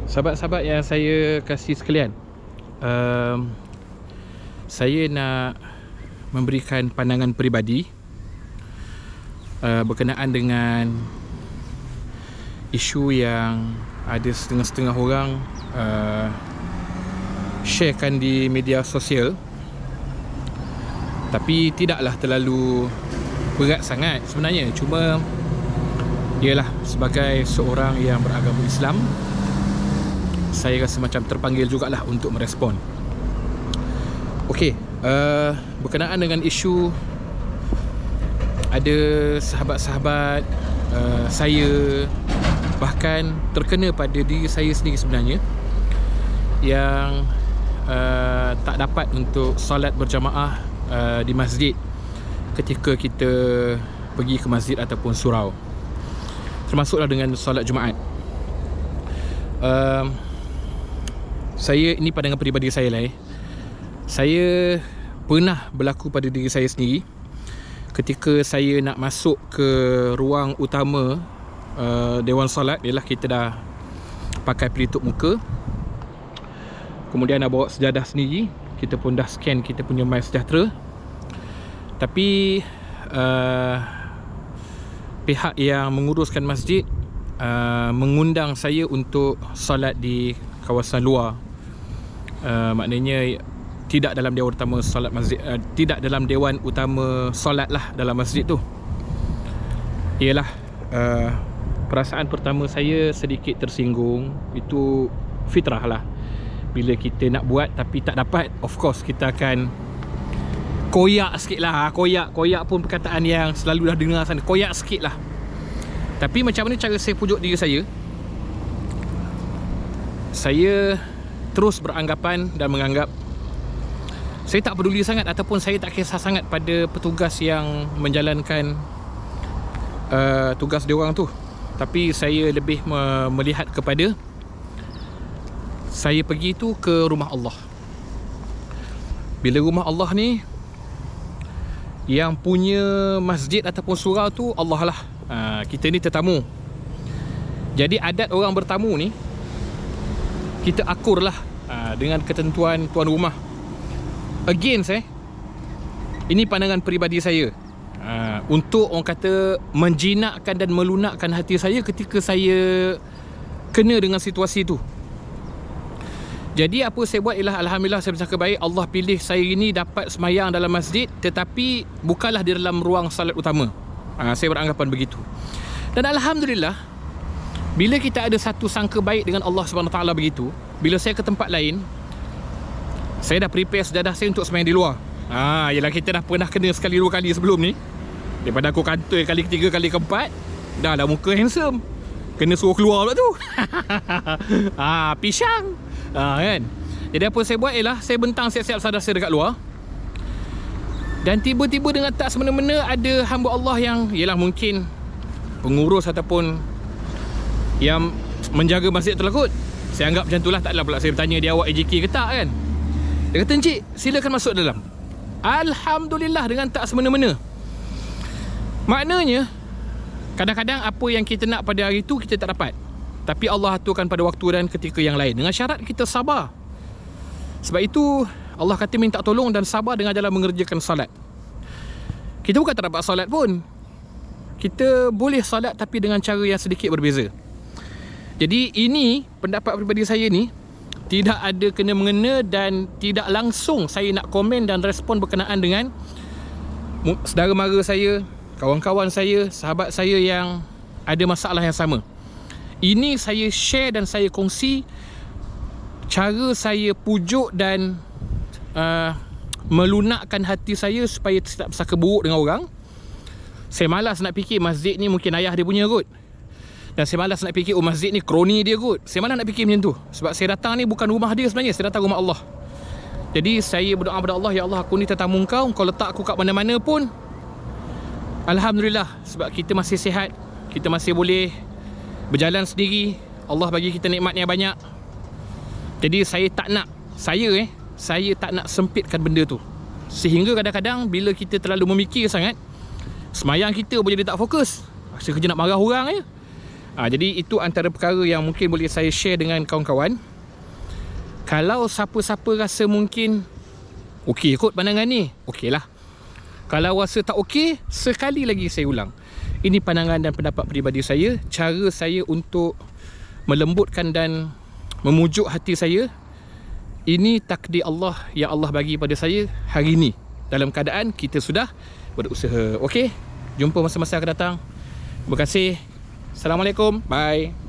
Sahabat-sahabat yang saya kasih sekalian, saya nak memberikan pandangan peribadi berkenaan dengan isu yang ada setengah-setengah orang sharekan di media sosial, tapi tidaklah terlalu berat sangat sebenarnya. Cuma ialah sebagai seorang yang beragama Islam, saya rasa macam terpanggil jugalah untuk merespon. Okey, berkenaan dengan isu ada sahabat-sahabat saya, bahkan terkena pada diri saya sendiri sebenarnya, yang tak dapat untuk solat berjamaah di masjid ketika kita pergi ke masjid ataupun surau, termasuklah dengan solat Jumaat. Ini pandangan peribadi saya lah. Saya pernah berlaku pada diri saya sendiri ketika saya nak masuk ke ruang utama Dewan Solat. Ialah kita dah pakai pelitup muka, kemudian nak bawa sejadah sendiri, kita pun dah scan kita punya MySejahtera. Tapi pihak yang menguruskan masjid mengundang saya untuk solat di kawasan luar. Maknanya tidak dalam dewan utama solat masjid, tidak dalam dewan utama solat lah dalam masjid tu. Ialah perasaan pertama saya sedikit tersinggung. Itu fitrah lah. Bila kita nak buat tapi tak dapat, of course kita akan koyak sikit lah. Koyak pun perkataan yang selalu dah dengar sana. Koyak sikit lah. Tapi macam mana cara saya pujuk diri saya? Saya terus beranggapan dan menganggap saya tak peduli sangat ataupun saya tak kisah sangat pada petugas yang menjalankan tugas diorang tu. Tapi saya lebih melihat kepada saya pergi tu ke rumah Allah. Bila rumah Allah ni, yang punya masjid ataupun surau tu Allah lah. Kita ni tetamu. Jadi adat orang bertamu ni, kita akur lah dengan ketentuan tuan rumah. Again ini pandangan peribadi saya, untuk orang kata menjinakkan dan melunakkan hati saya ketika saya kena dengan situasi tu. Jadi apa saya buat ialah, alhamdulillah saya bercakap baik, Allah pilih saya ini dapat semayang dalam masjid, tetapi bukanlah di dalam ruang salat utama. Saya beranggapan begitu. Dan alhamdulillah, bila kita ada satu sangka baik dengan Allah SWT begitu, bila saya ke tempat lain, saya dah prepare sejadah saya untuk semayang di luar. Yelah, kita dah pernah kena sekali dua kali sebelum ni. Daripada aku kantoi kali ketiga, kali keempat, dah muka handsome, kena suruh keluar pula tu. Pisang. Kan. Jadi apa saya buat ialah saya bentang siap-siap sejadah saya dekat luar. Dan tiba-tiba dengan tak semena-mena ada hamba Allah yang, yelah mungkin pengurus ataupun yang menjaga masjid tu lah kot. Saya anggap macam tu lah. Taklah pula saya bertanya dia, awak AJK ke tak kan. Dia kata, encik silakan masuk dalam. Alhamdulillah, dengan tak semena-mena. Maknanya kadang-kadang apa yang kita nak pada hari tu kita tak dapat, tapi Allah aturkan pada waktu dan ketika yang lain, dengan syarat kita sabar. Sebab itu Allah kata minta tolong dan sabar dengan jalan mengerjakan solat. Kita bukan tak dapat solat pun, kita boleh solat tapi dengan cara yang sedikit berbeza. Jadi ini pendapat pribadi saya ni, tidak ada kena-mengena dan tidak langsung saya nak komen dan respon berkenaan dengan saudara mara saya, kawan-kawan saya, sahabat saya yang ada masalah yang sama. Ini saya share dan saya kongsi cara saya pujuk dan melunakkan hati saya supaya tidak bersangka buruk dengan orang. Saya malas nak fikir masjid ni mungkin ayah dia punya kot, dan saya malas nak fikir masjid ni kroni dia kot. Saya malas nak fikir macam tu. Sebab saya datang ni bukan rumah dia sebenarnya, saya datang rumah Allah. Jadi saya berdoa kepada Allah, ya Allah, aku ni tetamu kau letak aku kat mana-mana pun, alhamdulillah, sebab kita masih sihat, kita masih boleh berjalan sendiri. Allah bagi kita nikmat yang banyak. Jadi saya tak nak, saya tak nak sempitkan benda tu. Sehingga kadang-kadang bila kita terlalu memikir sangat, semayang kita boleh jadi tak fokus. Rasa kerja nak marah orang je. Jadi itu antara perkara yang mungkin boleh saya share dengan kawan-kawan. Kalau siapa-siapa rasa mungkin okey kot pandangan ni, okey lah. Kalau rasa tak okey, sekali lagi saya ulang, ini pandangan dan pendapat peribadi saya. Cara saya untuk melembutkan dan memujuk hati saya, ini takdir Allah yang Allah bagi pada saya hari ini, dalam keadaan kita sudah berusaha. Okey, jumpa masa-masa akan datang. Terima kasih. Assalamualaikum. Bye.